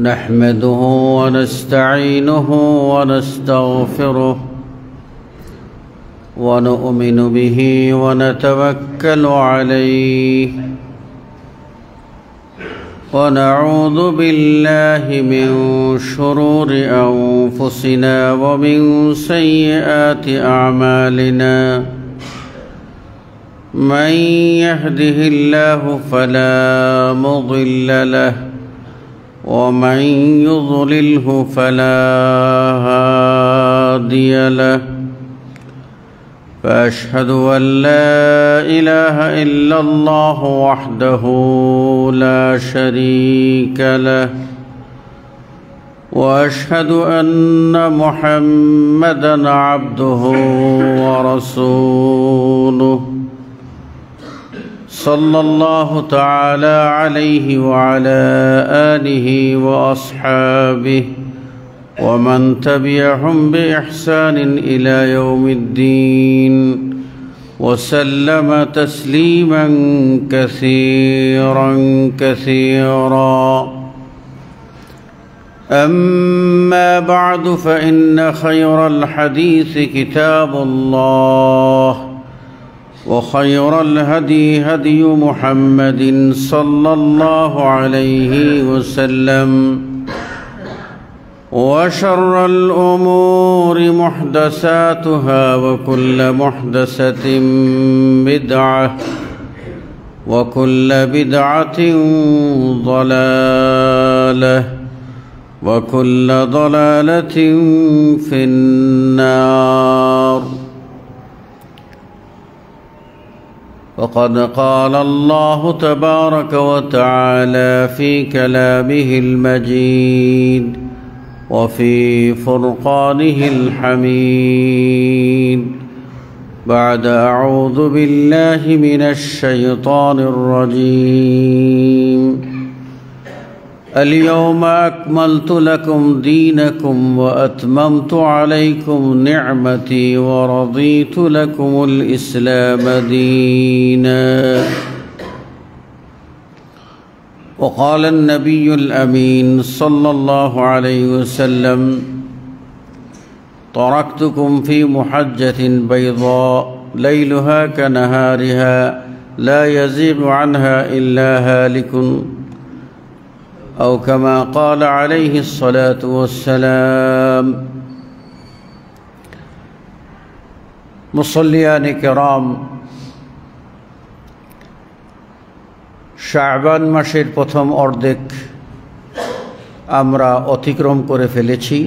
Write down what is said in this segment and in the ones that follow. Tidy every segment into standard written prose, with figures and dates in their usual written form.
نحمده ونستعينه ونستغفره ونؤمن به ونتوكل عليه ونعوذ بالله من شرور أنفسنا ومن سيئات أعمالنا من يهده الله فلا مضل له ومن يضلله فلا هادي له فأشهد أن لا إله إلا الله وحده لا شريك له وأشهد أن محمدًا عبده ورسوله صلى الله تعالى عليه وعلى آله وأصحابه ومن تبعهم بإحسان إلى يوم الدين وسلم تسليما كثيرا كثيرا أما بعد فإن خير الحديث كتاب الله وخير الهدي هدي محمد صلى الله عليه وسلم وشر الأمور محدثاتها وكل محدثة بدعة وكل بدعة ضلالة وكل ضلالة في النار وقد قال الله تبارك وتعالى في كلامه المجيد وفي فرقانه الحميد بعد أعوذ بالله من الشيطان الرجيم اليوم أكملت لكم دينكم وأتممت عليكم نعمتي ورضيت لكم الإسلام دينا وقال النبي الأمين صلى الله عليه وسلم تركتكم في محجة بيضاء ليلها كنهارها لا يزيغ عنها إلا هالك أو كما قال عليه الصلاة والسلام মুসল্লিয়ান কিরাম শাবান মাসের প্রথম অর্ধেক আমরা অতিক্রম করে ফেলেছি।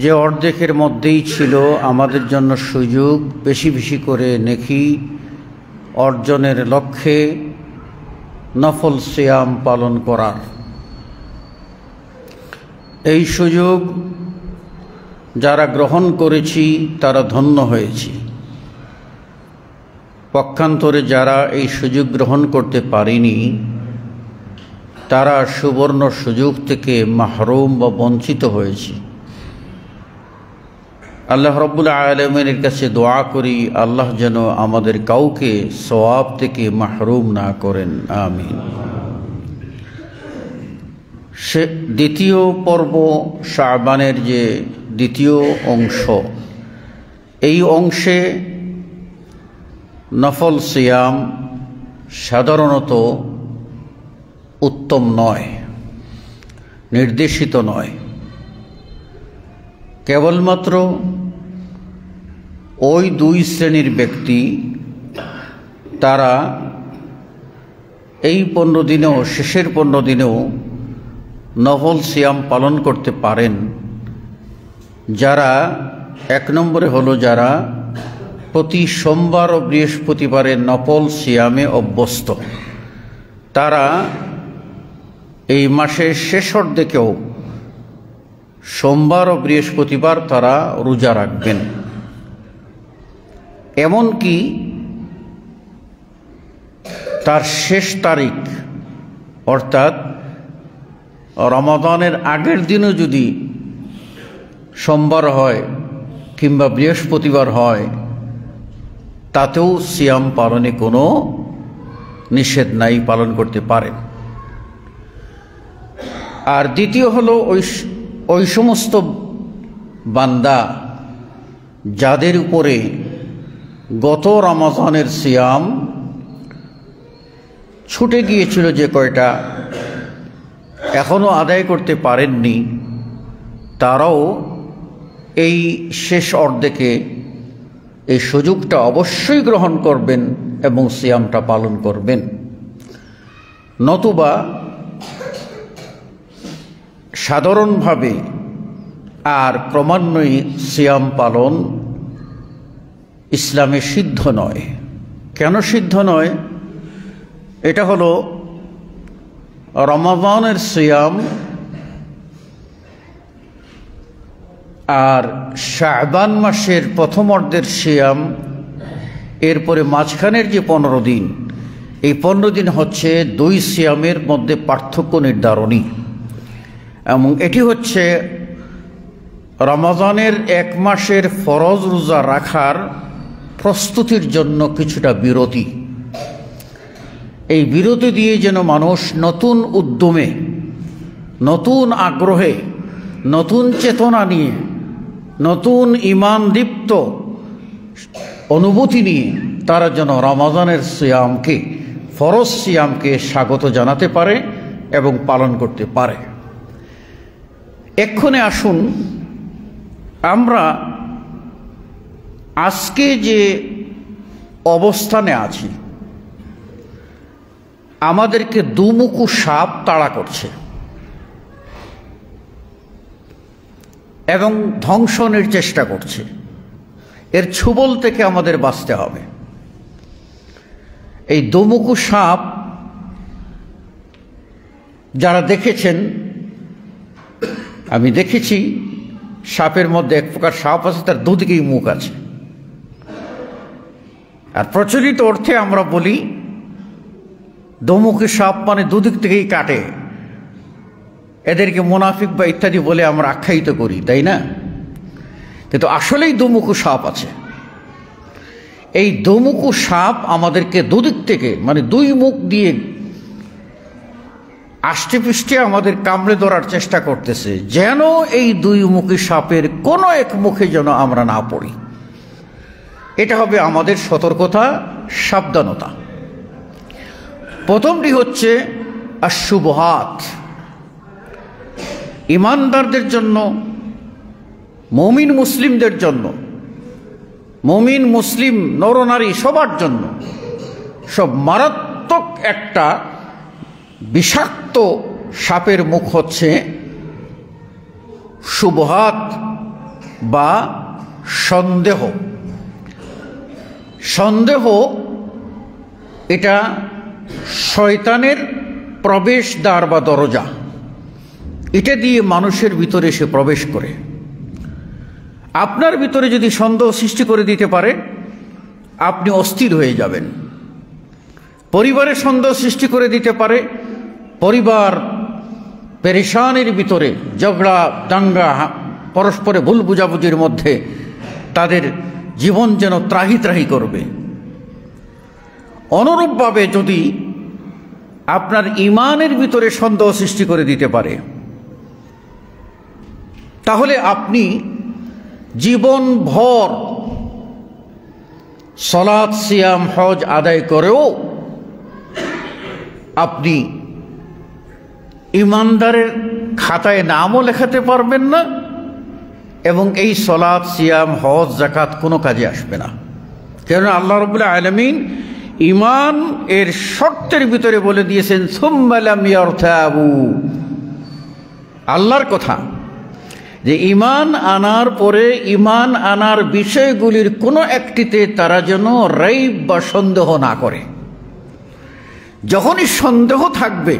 যে অর্ধেকের মধ্যেই ছিল আমাদের জন্য সুযোগ বেশি বেশি করে নেকি অর্জনের লক্ষ্যে নফল সিয়াম পালন করার। এই সুযোগ যারা গ্রহণ করেছি তারা ধন্য হয়েছি। পক্ষান্তরে যারা এই সুযোগ গ্রহণ করতে পারেনি তারা সুবর্ণ সুযোগ থেকে মাহরুম বা বঞ্চিত হয়েছে। আল্লাহ রাব্বুল আলামিনের কাছে দোয়া করি আল্লাহ যেন আমাদের কাউকে সওয়াব থেকে মাহরুম না করেন, আমিন। দ্বিতীয় পর্ব শাবানের যে দ্বিতীয় অংশ, এই অংশে নফল সিয়াম সাধারণত উত্তম নয়, নির্দেশিত নয়। কেবলমাত্র ওই দুই শ্রেণীর ব্যক্তি তারা এই 15 দিনেও শেষের 15 দিনেও নফল সিয়াম পালন করতে পারেন, যারা এক নম্বরে হলো যারা প্রতি সোমবার ও বৃহস্পতিবারে নফল সিয়ামে অভ্যস্ত। তারা এই মাসের শেষ অর্ধেকেও সোমবার ও বৃহস্পতিবার তারা রোজা রাখবেন। এমনকি তার শেষ তারিখ অর্থাৎ রমাদানের আগের দিনও যদি সোমবার হয় কিংবা বৃহস্পতিবার হয় তাতেও সিয়াম পালনে কোনো নিষেধ নাই, পালন করতে পারেন। আর দ্বিতীয় হলো ওই সমস্ত বান্দা যাদের উপরে গত রমজানের সিয়াম ছুটে গিয়েছিল, যে কয়টা এখনো আদায় করতে পারেননি, তারাও এই শেষ অর্ধেকে এই সুযোগটা অবশ্যই গ্রহণ করবেন এবং সিয়ামটা পালন করবেন। নতুবা সাধারণভাবে আর ক্রমান্বয়ে সিয়াম পালন ইসলামে সিদ্ধ নয়। কেন সিদ্ধ নয়? এটা হলো রমাদানের সিয়াম আর শাবান মাসের প্রথম অর্ধের সিয়াম, এরপরে মাঝখানের যে 15 দিন, এই 15 দিন হচ্ছে দুই সিয়ামের মধ্যে পার্থক্য নির্ধারণী। এবং এটি হচ্ছে রমাদানের 1 মাসের ফরজ রোজা রাখার প্রস্তুতির জন্য কিছুটা বিরতি। এই বিরতি দিয়ে যেন মানুষ নতুন উদ্যমে, নতুন আগ্রহে, নতুন চেতনা নিয়ে, নতুন ঈমানদীপ্ত অনুভূতি নিয়ে তারা যেন রমাদানের সিয়ামকে, ফরজ সিয়ামকে স্বাগত জানাতে পারে এবং পালন করতে পারে। এক্ষণে আসুন আমরা আজকে যে অবস্থানে আছি, আমাদেরকে দুমুখো সাপ তাড়া করছে এবং ধ্বংসনের চেষ্টা করছে। এর ছোবল থেকে আমাদের বাঁচতে হবে। এই দুমুখো সাপ যারা দেখেছেন, আমি দেখেছি, সাপের মধ্যে এক প্রকার সাপ আছে, তার দুদিকেই মুখ আছে। আর প্রচলিত অর্থে আমরা বলি দোমুখী সাপ মানে দুদিক থেকেই কাটে, এদেরকে মুনাফিক বা ইত্যাদি বলে আমরা আখ্যায়িত করি, তাই না? কিন্তু আসলেই দোমুখী সাপ আছে। এই দোমুখী সাপ আমাদেরকে দুদিক থেকে, মানে দুই মুখ দিয়ে আষ্টে পৃষ্ঠে আমাদের কামড়ে ধরার চেষ্টা করতেছে, যেন এই দুই মুখী সাপের কোনো এক মুখে যেন আমরা না পড়ি। এটা হবে আমাদের সতর্কতা, সাবধানতা। প্রথমটি হচ্ছে আশুবহাত। ইমানদারদের জন্য, মুমিন মুসলিমদের জন্য, মুমিন মুসলিম নরনারী সবার জন্য সব মারাত্মক একটা বিষাক্ত সাপের মুখ হচ্ছে শুবহাত বা সন্দেহ। সন্দেহ এটা শয়তানের প্রবেশদ্বার বা দরজা। এটা দিয়ে মানুষের ভিতরে এসে প্রবেশ করে। আপনার ভিতরে যদি সন্দেহ সৃষ্টি করে দিতে পারে, আপনি অস্থির হয়ে যাবেন। পরিবারে সন্দেহ সৃষ্টি করে দিতে পারে, পরিবার পেরেশানির ভিতরে, ঝগড়া দাঙ্গা, পরস্পরে ভুল বুঝাবুঝির মধ্যে তাদের জীবন যেন ত্রাহি ত্রাহি করবে। অনুরূপভাবে যদি আপনার ঈমানের ভিতরে সন্দেহ সৃষ্টি করে দিতে পারে, তাহলে আপনি জীবনভর সালাত, সিয়াম, হজ আদায় করেও আপনি ঈমানদারের খাতায় নামও লেখাতে পারবেন না, এবং এই সালাত, সিয়াম, হজ, যাকাত কোনো কাজে আসবে না। কেননা আল্লাহ রাব্বুল আলামিন ঈমান এর শর্তের ভিতরে বলে দিয়েছেন সুম্মা লাম ইয়ারতাবু। আল্লাহর কথা যে ঈমান আনার পরে ঈমান আনার বিষয়গুলির কোনো একটিতে তারা যেন রাইব বা সন্দেহ না করে। যখনই সন্দেহ থাকবে,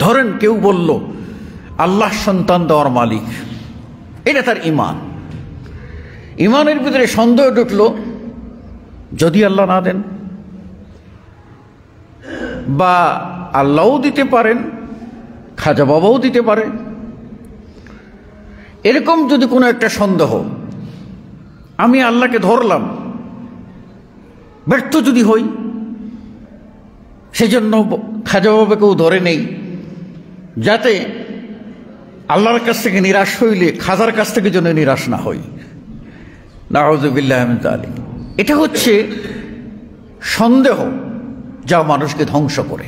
ধরেন কেউ বলল আল্লাহ সন্তান দেওয়ার মালিক, এটা তার ঈমান। ঈমানের ভিতরে সন্দেহ ঢুকলো, যদি আল্লাহ না দেন, বা আল্লাহও দিতে পারেন, খাজা বাবাও দিতে পারে, এরকম যদি কোনো একটা সন্দেহ, আমি আল্লাহকে ধরলাম, ব্যর্থ যদি হই, সেজন্য খাজা বাবাকেও ধরে নেই, যাতে আল্লাহর কাছ থেকে নিরাশ হইলে খাজার কাছ থেকে যেন নিরাশ না হই। নাউযুবিল্লাহি মিন যালিক। এটা হচ্ছে সন্দেহ, যা মানুষকে ধ্বংস করে।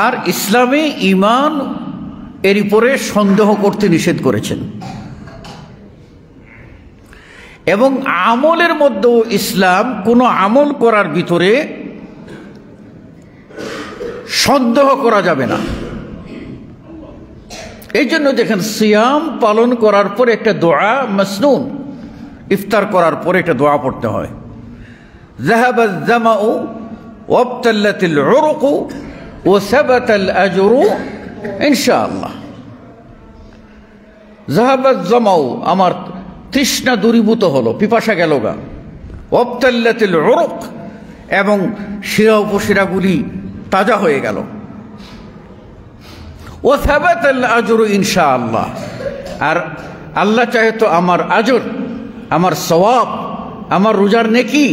আর ইসলামে ঈমান এর উপরে সন্দেহ করতে নিষেধ করেছেন, এবং আমলের মধ্যেও ইসলাম কোনো আমল করার ভিতরে সন্দেহ করা যাবে না। এই জন্য দেখেন, সিয়াম পালন করার পরে একটা দোয়া মাসনুন, ইফতার করার পরে একটা দোয়া পড়তে হয়, যাহাবাজ জামাউ ওয়াবতাল্লাতিল উরুকু ওয়া সাবাতাল আজরু ইনশাআল্লাহ। যাহাবাজ জামাউ, আমার তৃষ্ণা দূরীভূত হলো, পিপাসা গেল গা। ওয়াবতাল্লাতিল উরুক, এবং শিরা উপশিরাগুলি তাজা হয়ে গেল। ও সাবাতাল আজরু ইনশাআল্লাহ, আর আল্লাহ চাহে তো আমার আজর, আমার সওয়াব, আমার রোজার নেকি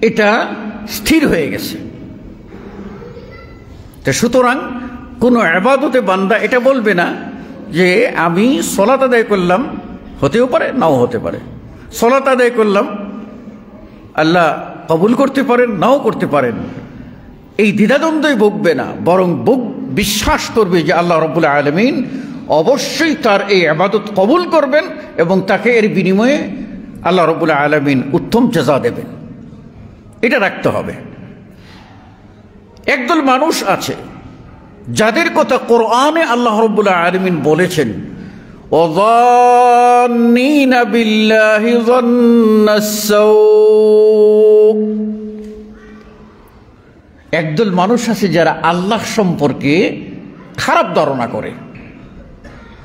এটা স্থির হয়ে গেছে। তো সুতরাং কোনো ইবাদতে বান্দা এটা বলবে না যে আমি সালাত আদায় করলাম, হতেও পারে নাও হতে পারে, সালাত আদায় করলাম, আল্লাহ কবুল করতে পারেন নাও করতে পারেন, এই দ্বিধাদ্বন্দ্বই ভুগবে না, বরং বিশ্বাস করবে যে আল্লাহ রাব্বুল আলামিন অবশ্যই তার এই ইবাদত কবুল করবেন এবং তাকে এর বিনিময়ে আল্লাহ রাব্বুল আলামিন উত্তম জাযা দেবেন। এটা রাখতে হবে। একদল মানুষ আছে যাদের কথা কোরআনে আল্লাহ রাব্বুল আলামিন বলেছেন, ওয়াযান্নিনা বিল্লাহি যান্নাস সাউ। একদল মানুষ আছে যারা আল্লাহ সম্পর্কে খারাপ ধারণা করে।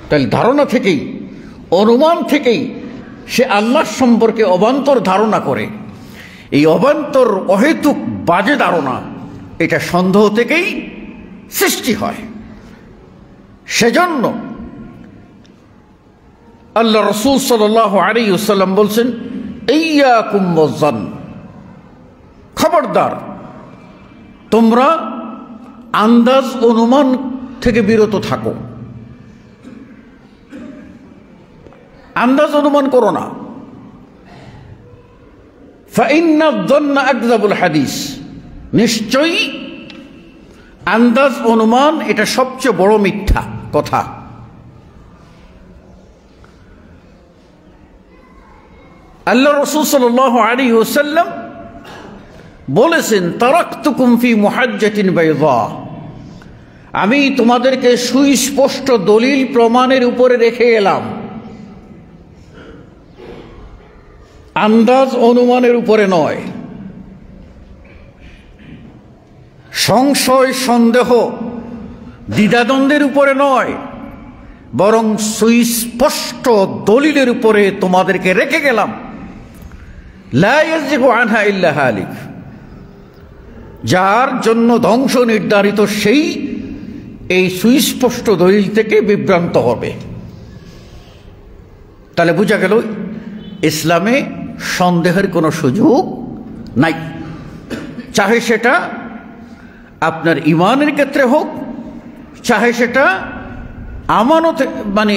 তাহলে ধারণা থেকেই, অনুমান থেকেই সে আল্লাহ সম্পর্কে অবান্তর ধারণা করে। এই অবান্তর অহেতুক বাজে ধারণা, এটা সন্দেহ থেকেই সৃষ্টি হয়। সেজন্য আল্লাহ রাসূল সাল্লাল্লাহু আলাইহি ওয়াসাল্লাম বলছেন, ইয়্যাকুম ওয়াজ্জান, খবরদার তোমরা আন্দাজ অনুমান থেকে বিরত থাকো। আন্দাজ অনুমান করো না। ফাইন্না যন্না আকযাবুল হাদিস, নিশ্চয়ই আন্দাজ অনুমান এটা সবচেয়ে বড় মিথ্যা কথা। আল্লাহ রাসূল সাল্লাল্লাহু আলাইহি ওয়াসাল্লাম বলেছেন, তারাকতুকুম ফি মুহাজ্জাতিন বাইযা, আমি তোমাদেরকে সুস্পষ্ট দলিল প্রমাণের উপরে রেখে এলাম, আন্দাজ অনুমানের উপরে নয়, সংশয় সন্দেহ দ্বিধাদ্বন্দ্বের উপরে নয়, বরং সুস্পষ্ট দলিলের উপরে তোমাদেরকে রেখে গেলাম। লা ইয়াযিগু আনহা ইল্লা হালিক, যার জন্য ধ্বংস নির্ধারিত সেই এই সুস্পষ্ট দলিল থেকে বিভ্রান্ত হবে। তাহলে বোঝা গেল ইসলামে সন্দেহের কোনো সুযোগ নাই, চাহে সেটা আপনার ঈমানের ক্ষেত্রে হোক, চাহে সেটা আমানত মানে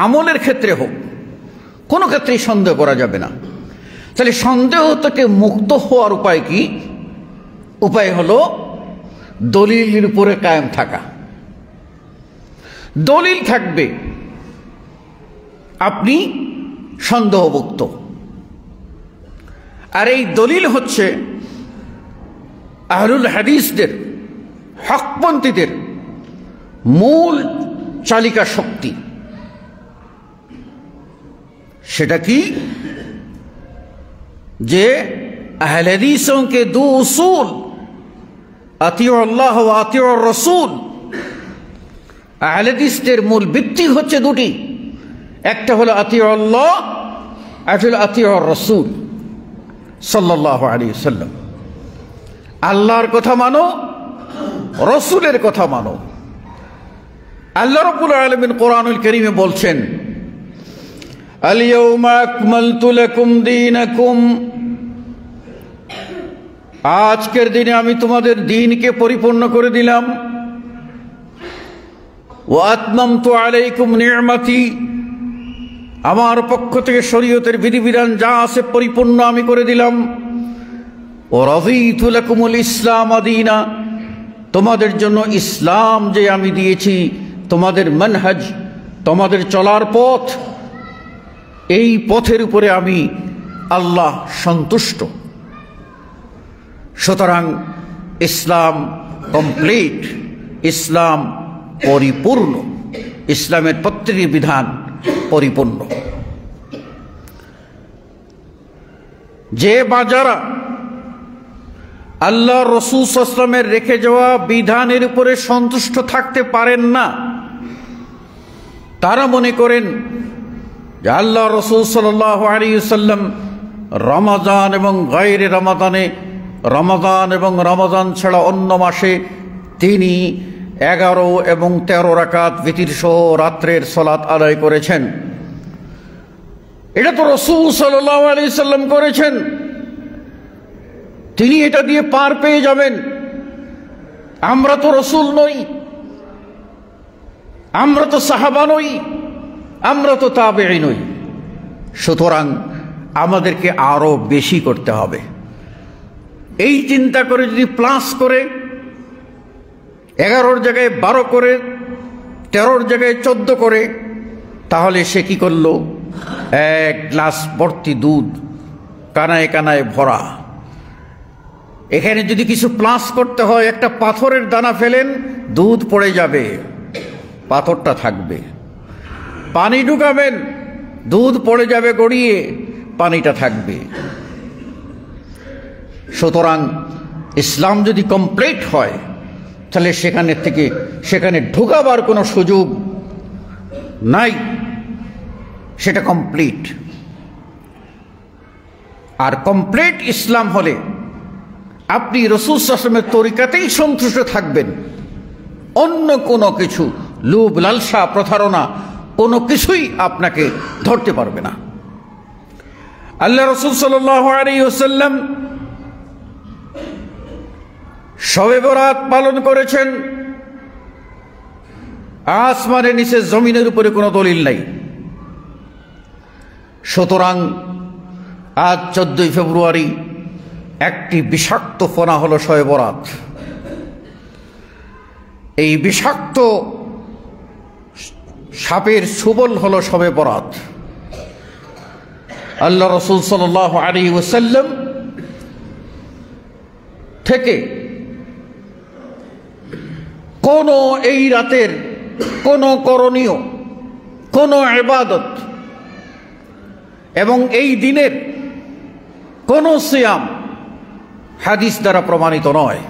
আমলের ক্ষেত্রে হোক, কোনো ক্ষেত্রেই সন্দেহ করা যাবে না। তাহলে সন্দেহ থেকে মুক্ত হওয়ার উপায় কি? উপায় হলো দলিলের উপরে কায়েম থাকা। দলিল থাকবে, আপনি সন্দেহমুক্ত। আর এই দলিল হচ্ছে আহলুল হাদিসদের, হকপন্থীদের মূল চালিকা শক্তি। সেটা কি? যে আহলে হাদিসों के दो उसूल, আতিউ আল্লাহ ওয়া আতিউ রাসূল। আহলে হাদিসদের মূল ভিত্তি হচ্ছে দুটি, একটা হলো আতিউ আল্লাহ, একটা হলো আতিউ রাসূল সাল্লাল্লাহু আলাইহি ওয়াসাল্লাম। আল্লাহর কথা মানো, রাসূলের কথা মানো। আল্লাহ রাব্বুল আলামিন কোরআনুল কারীমে বলছেন, আল ইয়াউমা আকমালতু লাকুম দীনাকুম, আজকের দিনে আমি তোমাদের দ্বীনকে পরিপূর্ণ করে দিলাম। ওয়া আতমামতু আলাইকুম নি'মাতি, আমার পক্ষ থেকে শরীয়তের বিধিবিধান যা আছে পরিপূর্ণ আমি করে দিলাম। ওয়া রাযীতু লাকুমুল ইসলাম দীনা, তোমাদের জন্য ইসলাম যে আমি দিয়েছি, তোমাদের মানহাজ, তোমাদের চলার পথ, এই পথের উপরে আমি আল্লাহ সন্তুষ্ট। সুতরাং ইসলাম কমপ্লিট, ইসলাম পরিপূর্ণ, ইসলামের প্রত্যেকটি বিধান পরিপূর্ণ। যে বাজারা আল্লাহ রাসূল সাল্লাল্লাহু আলাইহি ওয়াসাল্লামের রেখে যাওয়া বিধানের উপরে সন্তুষ্ট থাকতে পারেন না, তারা মনে করেন যে আল্লাহ রাসূল সাল্লাল্লাহু আলাইহি ওয়াসাল্লাম রমাদান এবং গায়রে রমাদানে, রমাদান এবং রমাদান ছাড়া অন্য মাসে তিনি 11 এবং 13 রাকাত বিতির সহ রাত্রের সালাত আদায় করেছেন। এটা তো রাসূল সাল্লাল্লাহু আলাইহি ওয়াসাল্লাম করেছেন, তিনি এটা দিয়ে পার পেয়ে যাবেন। আমরা তো রাসূল নই, আমরা তো সাহাবা নই, আমরা তো তাবেঈ নই। সুতরাং আমাদেরকে আরো বেশি করতে হবে। এই চিন্তা করে যদি প্লাস করে 11 জায়গায় 12 করে, 13 জায়গায় 14 করে, তাহলে সে কি করলো? 1 গ্লাস ভর্তি দুধ কানায় কানায় ভরা। এখানে যদি কিছু প্লাস করতে হয়, একটা পাথরের দানা ফেলেন, দুধ পড়ে যাবে, পাথরটা থাকবে। পানি ঢুকাবেন, দুধ পড়ে যাবে গড়িয়ে, পানিটা থাকবে। সুতরাং ইসলাম যদি কমপ্লিট হয়, তাহলে সেখানে ঢুকাবার কোনো সুযোগ নাই, সেটা কমপ্লিট। আর কমপ্লিট ইসলাম হলে আপনি রাসূল সাল্লাল্লাহু আলাইহি ওয়াসাল্লামের তরিকাতেই সন্তুষ্ট থাকবেন, অন্য কোনো কিছু, লোভ লালসা প্রতারণা কোনো কিছুই আপনাকে ধরতে পারবে না। আল্লাহ রাসূল সাল্লাল্লাহু আলাইহি ওয়াসাল্লাম শবে বরাত পালন করেছেন। আসমানের নিচে জমিনের উপরে কোনো দলিল নাই। সুতরাং আজ 14 ফেব্রুয়ারি একটি বিষাক্ত ফনা হলো শবে বরাত। এই বিষাক্ত সাপের সুবল হলো শবে বরাত। আল্লাহ রাসূল সাল্লাল্লাহু আলাইহি ওয়াসাল্লাম থেকে কোন এই রাতের কোন করণীয়, কোন ইবাদত এবং এই দিনের কোন সিয়াম হাদিস দ্বারা প্রমাণিত নয়।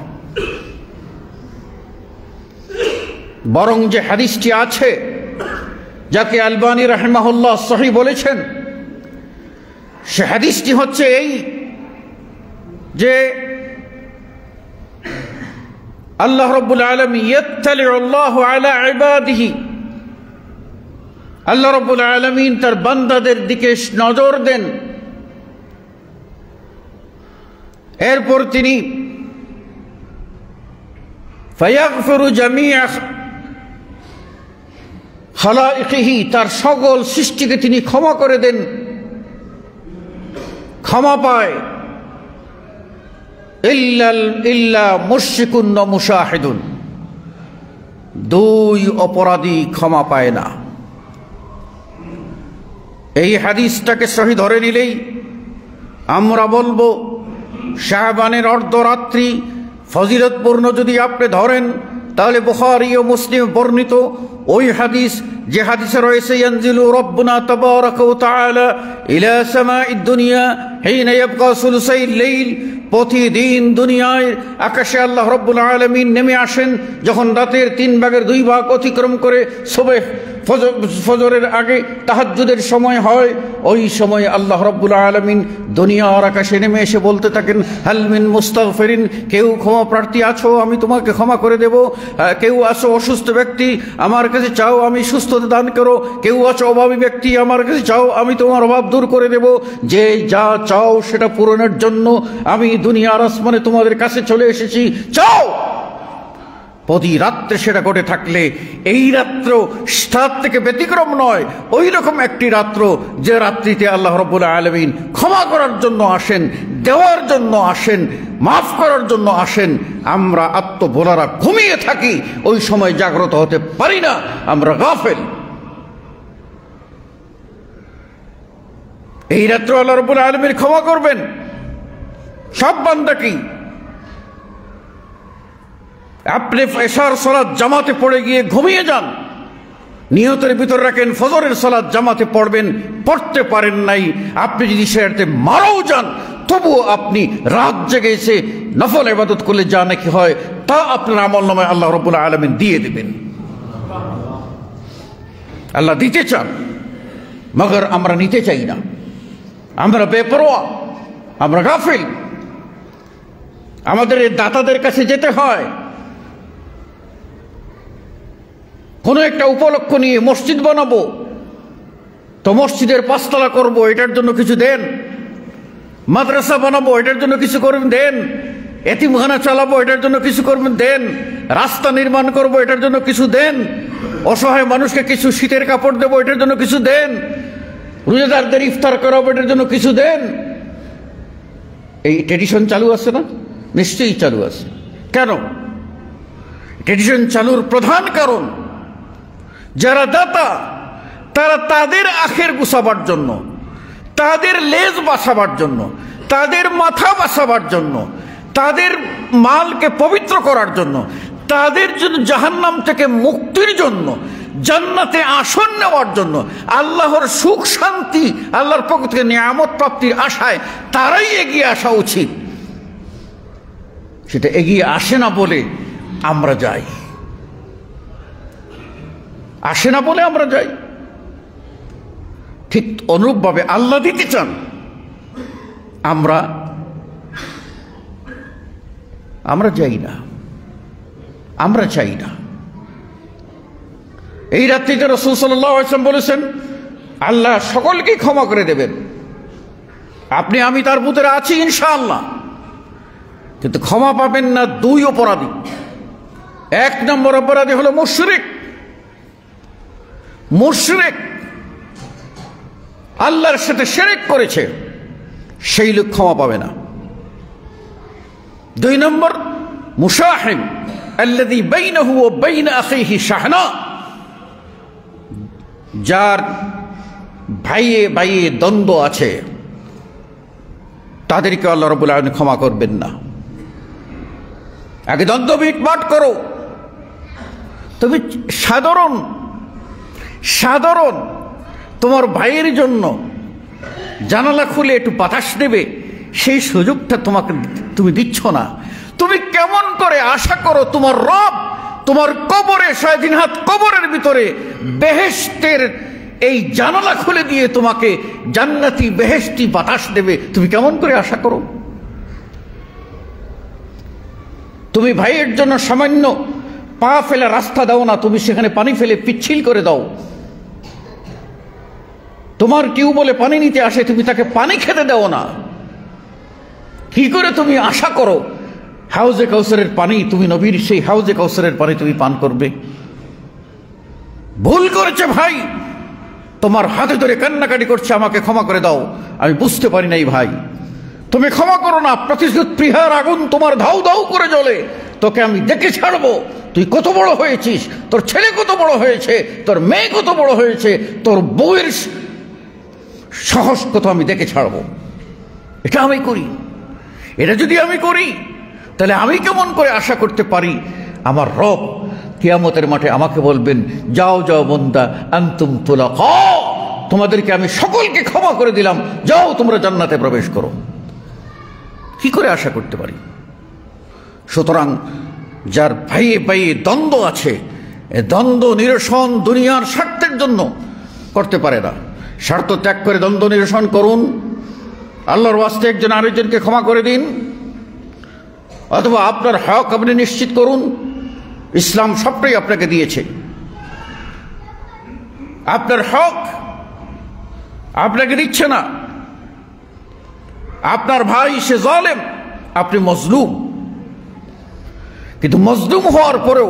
বরং যে হাদিসটি আছে, যাকে আলবানী রাহিমাহুল্লাহ সহিহ বলেছেন, সে হাদিসটি হচ্ছে এই যে আল্লাহ রাব্বুল আলামিন ইয়াত্তালিউ আল্লাহু আলা ইবাদিহি, আল্লাহ রাব্বুল আলামিন তার বান্দাদের দিকে নজর দেন। এরপর তিনি ফায়াগফিরু জামিআ খালাইকিহি, তার সকল সৃষ্টিকে তিনি ক্ষমা করে দেন, ক্ষমা পায়। ইল্লা মুশরিকুন ওয়া মুশাহিদুন, 2 অপরাধী ক্ষমা পায় না। এই হাদিসটাকে সহি ধরে নিলেই আমরা বলবো শাবানের অর্ধরাত্রি ফজিলতপূর্ণ যদি আপনি ধরেন, তাহলে বুখারী ও মুসলিম বর্ণিত ওই হাদিস, যে হাদিসে রয়েছে ইয়ানজিলু রাব্বুনা তাবারাকা ওয়া তাআলা ইলা সামাঈদ দুনিয়া হিনা ইয়াবকা সুলুসাইল লাইল, প্রতিদিন দুনিয়ায় আকাশে আল্লাহ রাব্বুল আলামিন নেমে আসেন যখন রাতের 3 ভাগের 2 ভাগ অতিক্রম করে সুবহ ফজরের আগে তাহাজ্জুদের সময় হয়। ওই সময় আল্লাহ রাব্বুল আলামিন দুনিয়ার আকাশে নেমে এসে বলতে থাকেন, হাল মিন মুস্তাগফিরিন, কেউ ক্ষমা প্রার্থী আছো, আমি তোমাকে ক্ষমা করে দেব। কেউ আছো অসুস্থ ব্যক্তি, আমার কাছে চাও, আমি সুস্থতা দান করো। কেউ আছো অভাবী ব্যক্তি, আমার কাছে চাও, আমি তোমার অভাব দূর করে দেব। যে যা চাও সেটা পূরণের জন্য আমি দুনিয়ার আসমানে তোমাদের কাছে চলে এসেছি, চাও। প্রতি রাত্রে সেটা ঘটে থাকলে এই রাত্র তার থেকে ব্যতিক্রম নয়, ওই রকম একটি রাত্র যে রাত্রিতে আল্লাহ রাব্বুল আলামিন ক্ষমা করার জন্য আসেন, দেওয়ার জন্য আসেন, মাফ করার জন্য আসেন। আমরা আত্মভোলারা ঘুমিয়ে থাকি, ওই সময় জাগ্রত হতে পারি না, আমরা গাফেল। এই রাত্র আল্লাহ রাব্বুল আলামিন ক্ষমা করবেন সব বান্দাকেই। আপনি এশার সালাত জামাতে পড়ে গিয়ে ঘুমিয়ে যান, নিয়তের ভিতর রাখেন ফজরের সালাত জামাতে পড়বেন, পড়তে পারেন নাই, আপনি যদি সেটাতে মারাও যান তবুও আপনি রাত জেগে এসে নফল ইবাদত করলে যা নাকি হয় তা আপনার আমলনামায় আল্লাহ রাব্বুল আলামিন দিয়ে দেবেন। আল্লাহ দিতে চান, মগর আমরা নিতে চাই না, আমরা বেপরোয়া, আমরা গাফিল। আমাদের এই দাতাদের কাছে যেতে হয়, কোনো একটা উপলক্ষ নিয়ে মসজিদ বানাবো, তো মসজিদের পাঁচতলা করবো, এটার জন্য কিছু দেন। মাদ্রাসা বানাবো, এটার জন্য কিছু করবেন দেন। এতিমখানা চালাবো, এটার জন্য কিছু করবেন দেন। রাস্তা নির্মাণ করবো, এটার জন্য কিছু দেন। অসহায় মানুষকে কিছু শীতের কাপড় দেবো, এটার জন্য কিছু দেন। রোজাদারদের ইফতার করাবো, এটার জন্য কিছু দেন। এই ট্রেডিশন চালু আছে না? নিশ্চয়ই চালু আছে। কেন? ট্রেডিশন চালুর প্রধান কারণ যারা দাতা তারা তাদের আখের গুছাবার জন্য, তাদের লেজ বাঁচাবার জন্য, তাদের মাথা বাঁচাবার জন্য, তাদের মালকে পবিত্র করার জন্য, তাদের জন্য জাহান্নাম থেকে মুক্তির জন্য, জান্নাতে আসন নেওয়ার জন্য, আল্লাহর সুখ শান্তি, আল্লাহর পক্ষ থেকে নিয়ামত প্রাপ্তির আশায় তারাই এগিয়ে আসা উচিত। সেটা এগিয়ে আসে না বলে আমরা যাই, আসে না বলে আমরা যাই। ঠিক অনুরূপভাবে আল্লাহ দিতে চান, আমরা যাই না, আমরা চাই না। এই রাত্রিতে রাসূল সাল্লাল্লাহু আলাইহি ওয়াসাল্লাম বলেছেন আল্লাহ সকলকে ক্ষমা করে দেবেন। আপনি আমি তার ভিতরে আছি ইনশাআল্লাহ, কিন্তু ক্ষমা পাবেন না দুই অপরাধী। এক নম্বর অপরাধী হলো মুশরিক। মুশরিক আল্লাহর সাথে শিরক করেছে, সেই লোক ক্ষমা পাবে না। দুই নম্বর মুশাহিন আল্লাযী বাইনাহু ওয়া বাইনা আখিহি শাহনা, যার ভাইয়ে ভাইয়ে দ্বন্দ্ব আছে, তাদেরকে আল্লাহ রাব্বুল আলামিন ক্ষমা করবেন না। আগে দ্বন্দ্ব মিটমাট করো। তুমি সাধারণ তোমার ভাইয়ের জন্য জানালা খুলে একটু বাতাস দেবে, সেই সুযোগটা তুমি দিচ্ছ না। তুমি কেমন করে আশা করো তোমার রব তোমার কবরে, 3.5 হাত কবরের ভিতরে বেহেশতের এই জানালা খুলে দিয়ে তোমাকে জান্নাতি বেহেশতি বাতাস দেবে? তুমি কেমন করে আশা করো? তুমি ভাইয়ের জন্য সামান্য পা ফেলে রাস্তা দাও না, তুমি সেখানে পানি ফেলে পিচ্ছিল করে দাও। তোমার টিউবওয়েলে পানি নিতে আসে, তুমি তাকে পানি খেতে দাও না। কি করে তুমি আশা করো হাউজে কাউসারের পানি, তুমি নবীর সেই হাউজে কাউসারের পানি তুমি পান করবে? ভুল করেছে ভাই, তোমার হাতে ধরে কান্নাকাটি করছে, আমাকে ক্ষমা করে দাও, আমি বুঝতে পারি নাই ভাই। তুমি ক্ষমা করো না, প্রতিশোধ প্রিয়ার আগুন তোমার ধাউ ধাউ করে জ্বলে, তোকে আমি দেখে ছাড়বো। তুই কত বড় হয়েছিস, তোর ছেলে কত বড় হয়েছে, তোর মেয়ে কত বড় হয়েছে, তোর বউয়ের সাহস কত আমি দেখে ছাড়বো। এটা আমি করি। এটা যদি আমি করি তাহলে আমি কেমন করে আশা করতে পারি আমার রব কিয়ামতের মাঠে আমাকে বলবেন, যাও যাও বান্দা আনতুম তুলাকা, তোমাদেরকে আমি সকলকে ক্ষমা করে দিলাম, যাও তোমরা জান্নাতে প্রবেশ করো। কি করে আশা করতে পারি? সুতরাং যার ভাইয়ে ভাইয়ে দ্বন্দ্ব আছে, এ দ্বন্দ্ব নিরসন দুনিয়ার স্বার্থের জন্য করতে পারে না। স্বার্থ ত্যাগ করে দ্বন্দ্ব নিরসন করুন, আল্লাহর ওয়াস্তে একজন আরেকজনকে ক্ষমা করে দিন, অথবা আপনার হক আপনি নিশ্চিত করুন। ইসলাম সবটাই আপনাকে দিয়েছে, আপনার হক আপনাকে দিচ্ছে না। আপনার ভাই সে জালেম, আপনি মজলুম, কিন্তু মজলুম হওয়ার পরেও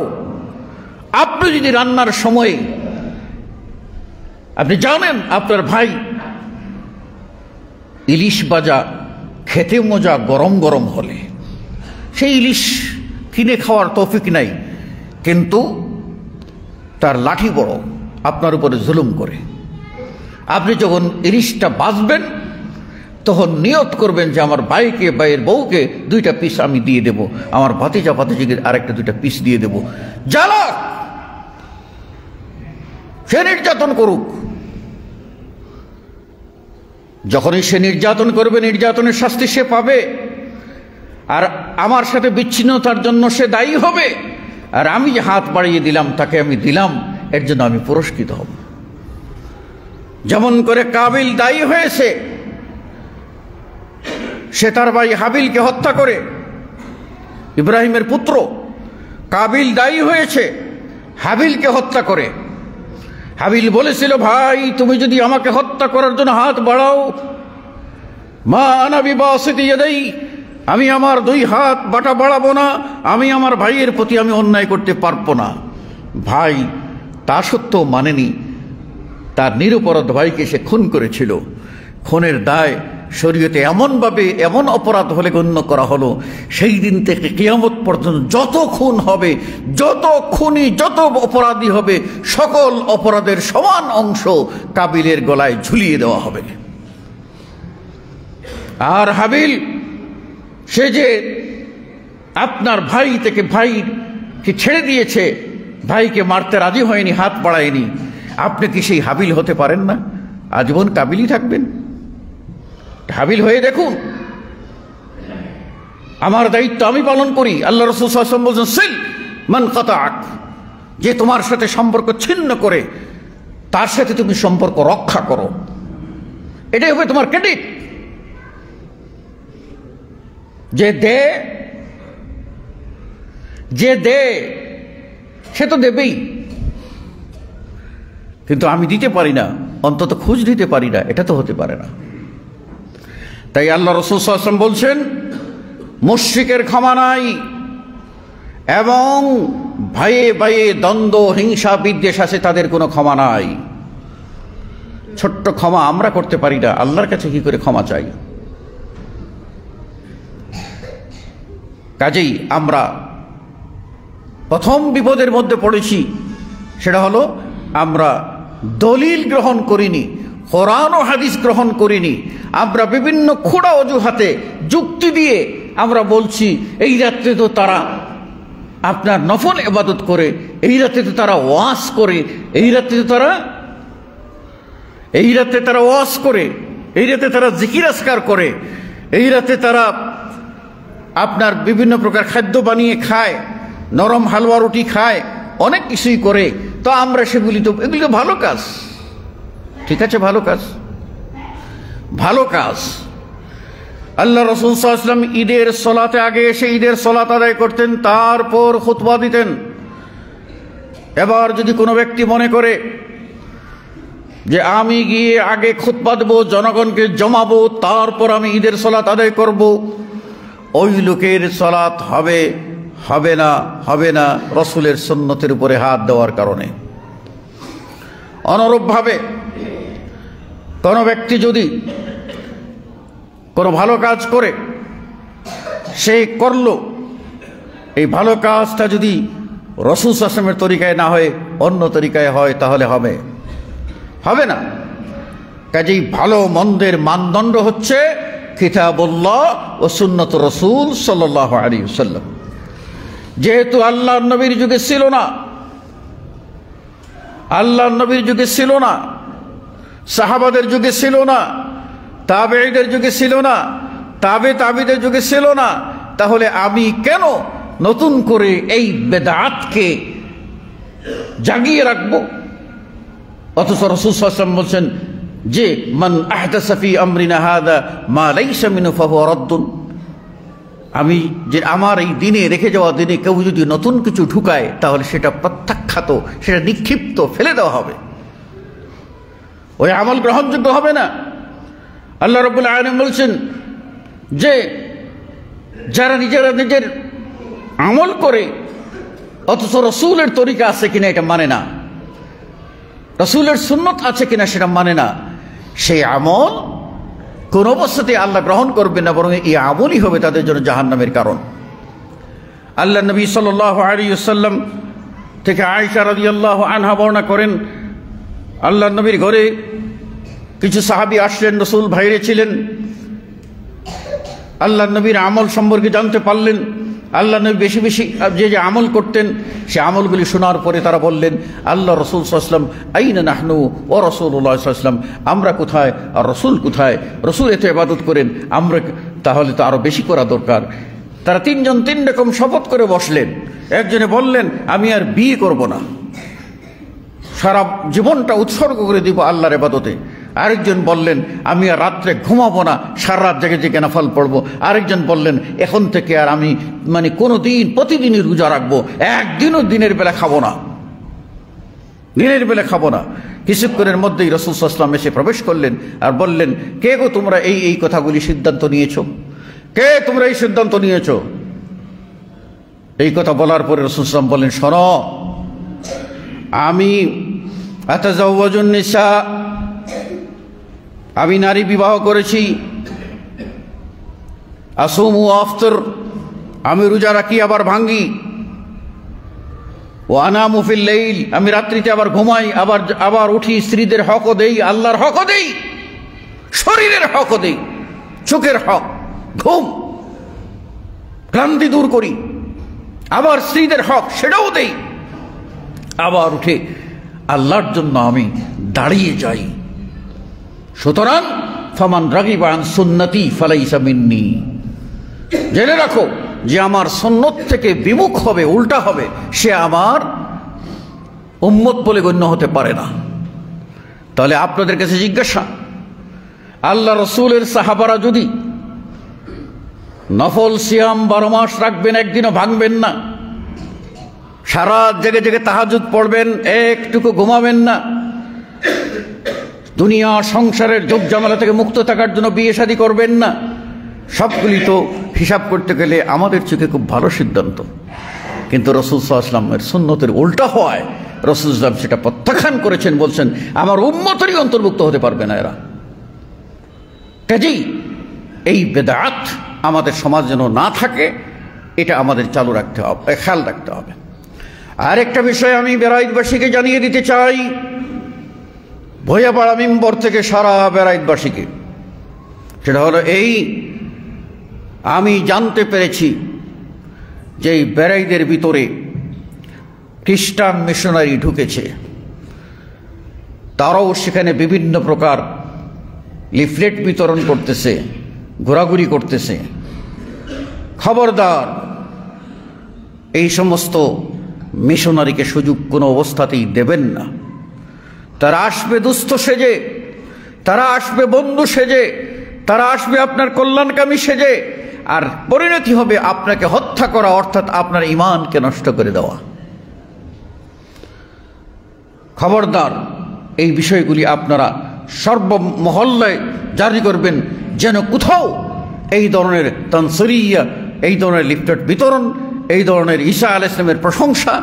আপনি যদি রান্নার সময়ে আপনি জানেন আপনার ভাই ইলিশ ভাজা খেতে মজা গরম গরম হলে, সেই ইলিশ কিনে খাওয়ার তৌফিক নাই, কিন্তু তার লাঠি বড়, আপনার উপরে জুলুম করে, আপনি যখন ইলিশটা ভাজবেন তখন নিয়ত করবেন যে আমার ভাইকে, ভাইয়ের বউকে 2টা পিস আমি দিয়ে দেব, আমার ভাতিজা ভাতিজিকে আরেকটা 2টা পিস দিয়ে দেব। জ্বালা, সে নির্যাতন করুক। যখনই সে নির্যাতন করবে, নির্যাতনের শাস্তি সে পাবে, আর আমার সাথে বিচ্ছিন্নতার জন্য সে দায়ী হবে, আর আমি যে হাত বাড়িয়ে দিলাম তাকে আমি দিলাম, এর জন্য আমি পুরস্কৃত হব। যেমন করে কাবিল দায়ী হয়েছে, সে তার ভাই হাবিলকে হত্যা করে, ইব্রাহিমের পুত্র কাবিল দায়ী হয়েছে হাবিলকে হত্যা করে। হাবিল বলেছিল, ভাই তুমি যদি আমাকে হত্যা করার জন্য হাত বাড়াও, মা আনা বিবাসিতি ইয়াদাই, আমি আমার 2 হাত বাড়াবো না, আমি আমার ভাইয়ের প্রতি আমি অন্যায় করতে পারবো না। ভাই তা সত্ত্বেও মানেনি, তার নিরপরাধ ভাইকে সে খুন করেছিল। খুনের দায় শরীয়তে এমনভাবে এমন অপরাধ হলে গণ্য করা হলো, সেই দিন থেকে কিয়ামত পর্যন্ত যত খুন হবে, যত খুনি, যত অপরাধী হবে, সকল অপরাধের সমান অংশ কাবিলের গলায় ঝুলিয়ে দেওয়া হবে। আর হাবিল, সে যে আপনার ভাই থেকে ভাইকে ছেড়ে দিয়েছে, ভাইকে মারতে রাজি হয়নি, হাত বাড়ায়নি, আপনি কি সেই হাবিল হতে পারেন না? আজীবন কাবিলই থাকবেন? হাবিল হয়ে দেখুন। আমার দায়িত্ব আমি পালন করি। আল্লাহ রাসূল সাল্লাল্লাহু আলাইহি ওয়াসাল্লাম বলেছেন, সিল মান কাতাআক, যে তোমার সাথে সম্পর্ক ছিন্ন করে তার সাথে তুমি সম্পর্ক রক্ষা করো, এটাই হবে তোমার ক্রেডিট। যে দে সে তো দেবেই, কিন্তু আমি দিতে পারি না, অন্তত খোঁজ দিতে পারি না, এটা তো হতে পারে না। তাই আল্লাহ রাসূল সাল্লাল্লাহু আলাইহি ওয়াসাল্লাম বলছেন, মুশরিকের ক্ষমা নাই, এবং ভাইয়ে ভাইয়ে দ্বন্দ্ব, হিংসা, বিদ্বেষ আছে, তাদের কোনো ক্ষমা নাই। ছোট্ট ক্ষমা আমরা করতে পারি না, আল্লাহর কাছে কি করে ক্ষমা চাই? কাজেই আমরা প্রথম বিপদের মধ্যে পড়েছি, সেটা হলো আমরা দলিল গ্রহণ করিনি, কোরআন ও হাদিস গ্রহণ করিনি। আমরা বিভিন্ন খোঁড়া অজুহাতে যুক্তি দিয়ে আমরা বলছি, এই রাত্রে তো তারা আপনার নফল ইবাদত করে, এই রাতে তো তারা ওয়াজ করে, এই রাতে তারা ওয়াজ করে, এই রাতে তারা জিকির আজকার করে, এই রাতে তারা আপনার বিভিন্ন প্রকার খাদ্য বানিয়ে খায়, নরম হালুয়া রুটি খায়, অনেক কিছুই করে। তো আমরা এগুলি তো ভালো কাজ, ঠিক আছে, ভালো কাজ। আল্লাহ রাসূল সাল্লাল্লাহু আলাইহি ওয়াসাল্লাম ঈদের সালাতে আগে এসে ঈদের সালাত আদায় করতেন, তারপর খুতবা দিতেন। এবার যদি কোনো ব্যক্তি মনে করে যে আমি গিয়ে আগে খুতবা দেব, জনগণকে জমাবো, তারপর আমি ঈদের সালাত আদায় করব, ওই লোকের সালাত হবে না রাসূলের সুন্নতের উপরে হাত দেওয়ার কারণে। অনুরূপভাবে কোনো ব্যক্তি যদি কোনো ভালো কাজ করে, সে করলো, এই ভালো কাজটা যদি রাসূল সাল্লাল্লাহু আলাইহি ওয়াসাল্লামের তরিকায় না হয়, অন্য তরিকায় হয়, তাহলে হবে না। কাজেই ভালো মন্দের মানদণ্ড হচ্ছে কিতাবুল্লাহ ও সুন্নত রাসূল সাল্লাল্লাহু আলাইহি ওয়াসাল্লাম। যেহেতু আল্লাহর নবীর যুগে ছিল না, সাহাবাদের যুগে ছিল না, তাবেঈদের যুগে ছিল না, তাবিদের যুগে ছিল না, তাহলে আমি কেন নতুন করে এই বেদাতকে জাগিয়ে রাখবো? অথচ রাসূল সাল্লাল্লাহু আলাইহি ওয়াসাল্লাম বলছেন যে মান আহদাসা ফি আমরিনা হাযা মা লাইসা মিনহু ফাহুয়া রাদ্দুন, আমি যে আমার এই দিনে, রেখে যাওয়া দিনে কেউ যদি নতুন কিছু ঢুকায়, তাহলে সেটা প্রত্যাখ্যাত, সেটা নিক্ষিপ্ত, ফেলে দেওয়া হবে, ওই আমল গ্রহণযোগ্য হবে না। আল্লাহ রাব্বুল আলামিন বলছেন যে যারা নিজের আমল করে অথচ রসুলের তরিকা আছে কিনা এটা মানে না, রসুলের সুন্নত আছে কিনা সেটা মানে না, সেই আমল কোন অবস্থাতে আল্লাহ গ্রহণ করবেন না, বরং এই আমলই হবে তাদের জন্য জাহান্নামের কারণ। আল্লাহ নবী সাল্লাল্লাহু আলাইহি ওয়াসাল্লাম থেকে আয়েশা রাদিয়াল্লাহু আনহা বর্ণনা করেন, আল্লাহ নবীর ঘরে কিছু সাহাবী আসলেন, রসুল বাইরে ছিলেন, আল্লাহ নবীর আমল সম্পর্কে জানতে পারলেন। আল্লাহ নবী বেশি বেশি যে আমল করতেন সে আমলগুলি শোনার পরে তারা বললেন, আল্লাহ রসুল সাল্লাল্লাহু আলাইহি ওয়াসাল্লাম আইনা নাহনু ওয়া রাসূলুল্লাহ সাল্লাল্লাহু আলাইহি ওয়াসাল্লাম, আমরা কোথায় আর রসুল কোথায়? রসুল এত ইবাদত করেন, আমরা তাহলে তো আরো বেশি করা দরকার। তারা তিনজন তিন রকম শপথ করে বসলেন। একজনে বললেন, আমি আর বিয়ে করব না, সারা জীবনটা উৎসর্গ করে দিব আল্লাহর ইবাদতে। আরেকজন বললেন, আমি আর রাত্রে ঘুমাবো না, সারা রাত জেগে জেগে নাফল পড়বো। আরেকজন বললেন, এখন থেকে আর আমি কোনো দিন প্রতিদিনই রোজা রাখবো, একদিনও দিনের বেলা খাবো না, দিনের বেলা খাবো না। কিছুক্ষণের মধ্যেই রাসূল সাল্লাল্লাহু আলাইহি ওয়াসাল্লাম এসে প্রবেশ করলেন আর বললেন, কে গো তোমরা এই কথাগুলি সিদ্ধান্ত নিয়েছো? কে তোমরা এই সিদ্ধান্ত নিয়েছো? এই কথা বলার পরে রাসূল সাল্লাল্লাহু আলাইহি ওয়াসাল্লাম বললেন, শোনো, আমি আতাজাওয়াজুন নিসা, আমি নারী বিবাহ করেছি, আসুমু আফতর, আমি রোজা রাখি আবার ভাঙ্গি, ও আনামু ফিল লাইল, আমি রাত্রিতে আবার ঘুমাই, আবার উঠি, স্ত্রীদের হকও দেই, আল্লাহর হকও দেই, শরীরের হকও দেই, চোখের হক, ঘুম, ক্লান্তি দূর করি, আবার স্ত্রীদের হক সেটাও দেই, আবার উঠে আল্লাহর জন্য আমি দাঁড়িয়ে যাই। সুতরাং ফামান রাগিবা আন সুন্নতি ফালাইসা মিন্নি, জেনে রাখো যে আমার সুন্নত থেকে বিমুখ হবে, উল্টা হবে, সে আমার উম্মত বলে গণ্য হতে পারে না। তাহলে আপনাদের কাছে জিজ্ঞাসা, আল্লাহ রসুলের সাহাবারা যদি নফল সিয়াম 12 মাস রাখবেন, একদিনও ভাঙবেন না, সারা জেগে জেগে তাহাজ্জুদ পড়বেন, একটুকু ঘুমাবেন না, দুনিয়া সংসারের যোগ ঝামেলা থেকে মুক্ত থাকার জন্য বিয়ে শাদী করবেন না, সবগুলি তো হিসাব করতে গেলে আমাদের চোখে খুব ভালো সিদ্ধান্ত। কিন্তু রাসূল সাল্লাল্লাহু আলাইহি ওয়াসাল্লামের সুন্নতের উল্টা হয়, রাসূল সাল্লাল্লাহু আলাইহি ওয়াসাল্লাম সেটা প্রত্যাখ্যান করেছেন, বলছেন আমার উম্মতেরই অন্তর্ভুক্ত হতে পারবে না এরা। কাজেই এই বেদাত আমাদের সমাজ যেন না থাকে, এটা আমাদের চালু রাখতে হবে, খেয়াল রাখতে হবে। আরেকটা বিষয় আমি বেরাইতবাসীকে জানিয়ে দিতে চাই, ভৈয়াপাড়া মিম্বর থেকে সারা বেরাইতবাসীকে, সেটা হলো এই, আমি জানতে পেরেছি যে এই বেরাইদের ভিতরে খ্রিস্টান মিশনারি ঢুকেছে, তারাও সেখানে বিভিন্ন প্রকার লিফলেট বিতরণ করতেছে, ঘোরাঘুরি করতেছে। খবরদার, এই সমস্ত মিশনারিকে সুযোগ কোনো অবস্থাতেই দেবেন না। তারা আসবে দুস্থ সেজে, তারা আসবে বন্ধু সেজে, তারা আসবে আপনার কল্যাণকামী সেজে, আর পরিণতি হবে আপনাকে হত্যা করা, অর্থাৎ আপনার ঈমানকে নষ্ট করে দেওয়া। খবরদার, এই বিষয়গুলি আপনারা সর্বমহল্লায় জারি করবেন, যেন কোথাও এই ধরনের তানসিরিয়া, এই ধরনের লিফলেট বিতরণ, এই ধরনের ঈসা আলাইহিস সালামের প্রশংসা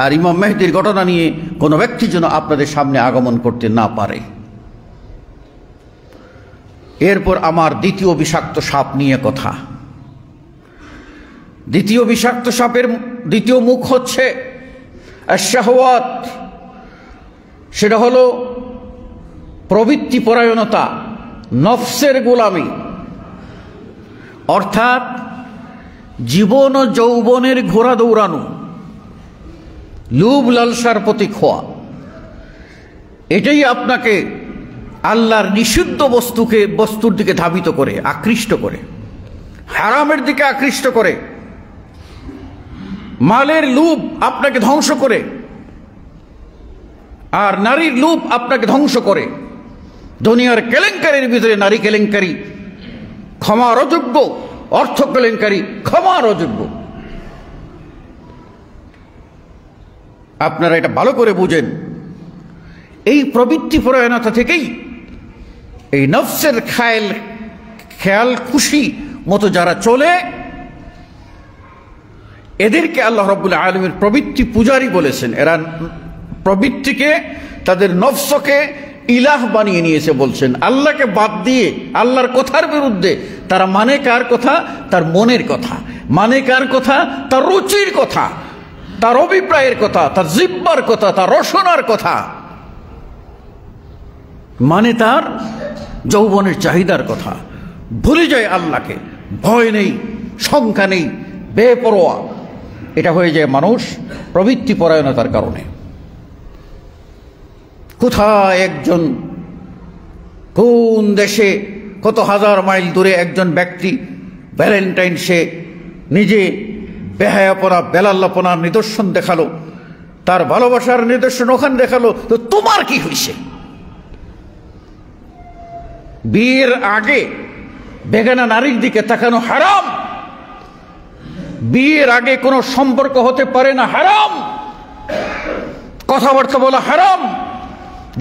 আর ইমাম মেহেদীর ঘটনা নিয়ে কোনো ব্যক্তি যেন আপনাদের সামনে আগমন করতে না পারে। এরপর আমার দ্বিতীয় বিষাক্ত সাপ নিয়ে কথা। দ্বিতীয় বিষাক্ত সাপের দ্বিতীয় মুখ হচ্ছে আশ-শাহওয়াত, সেটা হলো প্রবৃত্তি পরায়ণতা, নফসের গোলামি, অর্থাৎ জীবন ও যৌবনের ঘোড়া দৌড়ানো, লোভ লালসার প্রতি খোয়া। এটাই আপনাকে আল্লাহর নিষিদ্ধ বস্তুর দিকে ধাবিত করে, আকৃষ্ট করে, হারামের দিকে আকৃষ্ট করে। মালের লোভ আপনাকে ধ্বংস করে, আর নারীর লোভ আপনাকে ধ্বংস করে। দুনিয়ার কেলেঙ্কারির ভিতরে নারী কেলেঙ্কারি ক্ষমার অযোগ্য, অর্থ কেলেঙ্কারি ক্ষমার অযোগ্য। আপনারা এটা ভালো করে বুঝেন। এই প্রবৃত্তি পরায়ণতা থেকেই এই নফসের খেয়াল খুশি মতো যারা চলে, এদেরকে আল্লাহ রাব্বুল আলামিন প্রবৃত্তি পূজারী বলেছেন। এরা প্রবৃত্তিকে, তাদের নফসকে ইলাহ বানিয়ে নিয়েছে বলছেন। আল্লাহকে বাদ দিয়ে আল্লাহর কথার বিরুদ্ধে তারা মানে কার কথা? তার মনের কথা। মানে কার কথা? তার রুচির কথা, তার অভিপ্রায়ের কথা, তার জিহ্বার কথা, তার রসনার কথা, মানে তার যৌবনের চাহিদার কথা। ভুলে যায় আল্লাহকে, ভয় নেই, শঙ্কা নেই, বেপরোয়া। এটা হয়ে যায় মানুষ প্রবৃত্তি পরায়ণতার কারণে। কোথায় একজন, কোন দেশে, কত হাজার মাইল দূরে একজন ব্যক্তি ভ্যালেন্টাইন সে নিজে বেহায়াপনা, বেলাল্লাপনার নিদর্শন দেখালো, তার ভালোবাসার নিদর্শন ওখানে দেখালো। তো তোমার কি হয়েছে? বিয়ের আগে বেগানা নারীর দিকে তাকানো হারাম। বিয়ের আগে কোনো সম্পর্ক হতে পারে না, হারাম। কথাবার্তা বলা হারাম,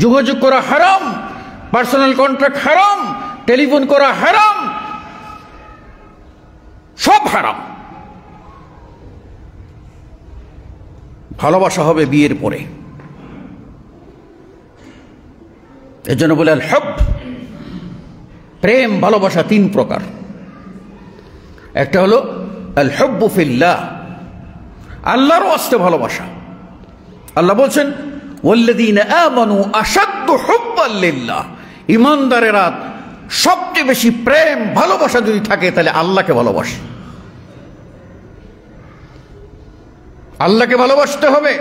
যোগাযোগ করা হারাম, পার্সোনাল কন্ট্রাক্ট হারাম, টেলিফোন করা হারাম, সব হারাম। ভালোবাসা হবে বিয়ের পরে। এজন্য বলে আল হুব, প্রেম ভালোবাসা তিন প্রকার। একটা হলো আল হুব্বু ফিল্লাহ, আল্লাহর ওয়াস্তে ভালোবাসা। আল্লাহ বলছেন ওয়াল্লাযীনা আমানু আশাদ্দু হুব্বান লিল্লাহ, ঈমানদারেরা সবচেয়ে বেশি প্রেম ভালোবাসা যদি থাকে তাহলে আল্লাহকে ভালোবাসে। আল্লাহকে ভালোবাসতে হবে,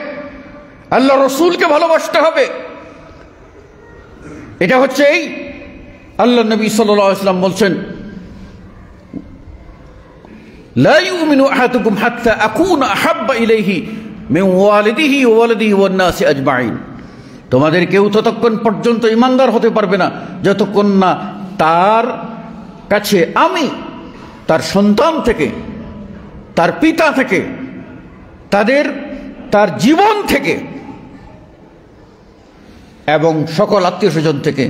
আল্লাহ রসুলকে ভালোবাসতে হবে। এটা হচ্ছে এই আল্লাহ নবী সাল্লাল্লাহু আলাইহি ওয়াসাল্লাম বলছেন লা ইউমিনু আহাদুকুম হাত্তা আকুনা আহাব্বা ইলাইহি মিন ওয়ালিদিহি ওয়া ওয়ালাদিহি ওয়ান নাসি আজমাইন। তোমাদের কেউ ততক্ষণ পর্যন্ত ঈমানদার হতে পারবে না যতক্ষণ না তার কাছে আমি তার সন্তান থেকে, তার পিতা থেকে, তার জীবন থেকে এবং সকল আত্মীয় স্বজন থেকে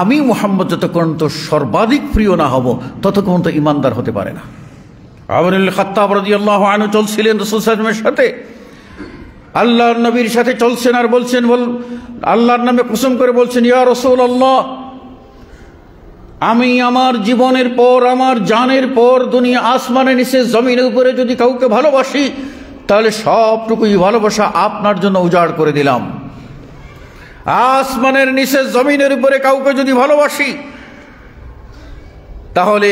আমি মুহাম্মদ যতক্ষণ তো সর্বাধিক প্রিয় না হব ততক্ষণ তো ঈমানদার হতে পারে না। ওমর ইবনে খাত্তাব রাদিয়াল্লাহু আনহু চলছিলেন রাসূল সাল্লাল্লাহু আলাইহি ওয়াসাল্লামের সাথে, আল্লাহর নবীর সাথে চলছেন আর বলছেন, আল্লাহর নামে কসম করে বলছেন, ইয়া রাসূলুল্লাহ, আমি আমার জীবনের পর, আমার জানের পর দুনিয়া আসমানের নিচে জমিনের উপরে যদি কাউকে ভালোবাসি তাহলে সবটুকুই ভালোবাসা আপনার জন্য উজাড় করে দিলাম। আসমানের নিচে জমিনের উপরে কাউকে যদি ভালোবাসি তাহলে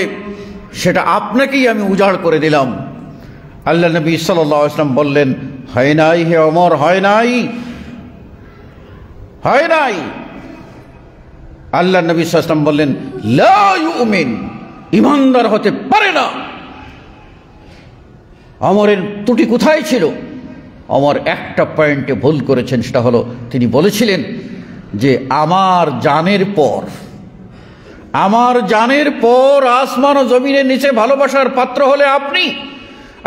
সেটা আপনাকেই আমি উজাড় করে দিলাম। আল্লাহ নবী সাল্লাল্লাহু আলাইহি ওয়াসাল্লাম বললেন, হয় নাই হে ওমর, হয় নাই, হয় নাই। আল্লাহ নবী সাল্লাল্লাহু আলাইহি ওয়াসাল্লাম বললেন, লা ইউমিন, ঈমানদার হতে পারে না। ওমরের ত্রুটি কোথায় ছিল? ওমর একটা পয়েন্টে ভুল করেছেন, সেটা হলো তিনি বলেছিলেন যে আমার জানের পর, আমার জানের পর আসমান ও জমিনের নিচে ভালোবাসার পাত্র হলে আপনি।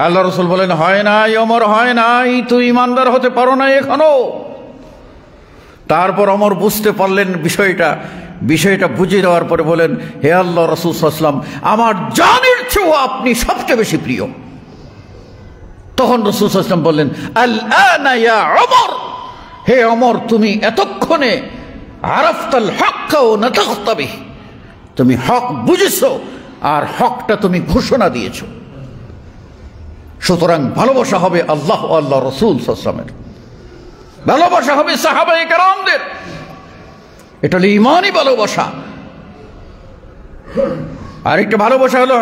আল্লাহ রাসূল বলেন, হয় নাই ওমর, হয় নাই, তুই ঈমানদার হতে পারো না এখনো। তারপর ওমর বুঝতে পারলেন বিষয়টা বুঝে দেওয়ার পরে বলেন, হে আল্লাহ রাসূল সাল্লাল্লাহু আলাইহি ওয়াসাল্লাম, আমার জানের চেয়েও আপনি সবচেয়ে বেশি প্রিয়। তখন রাসূল সাল্লাল্লাহু আলাইহি ওয়াসাল্লাম বললেন, আল আনা ইয়া ওমর, হে ওমর, তুমি এতক্ষণে আরাফতাল হক ওয়া নাতাখতা বিহি, তুমি হক বুঝেছো আর হকটা তুমি ঘোষণা দিয়েছো। সুতরাং ভালোবাসা হবে আল্লাহ ও আল্লাহ রাসূল সাল্লাল্লাহু আলাইহি ওয়াসাল্লামের, ভালোবাসা হবে সাহাবায়ে কেরামদের। এটা হলো ঈমানি ভালোবাসা। আরেকটা ভালোবাসা হলো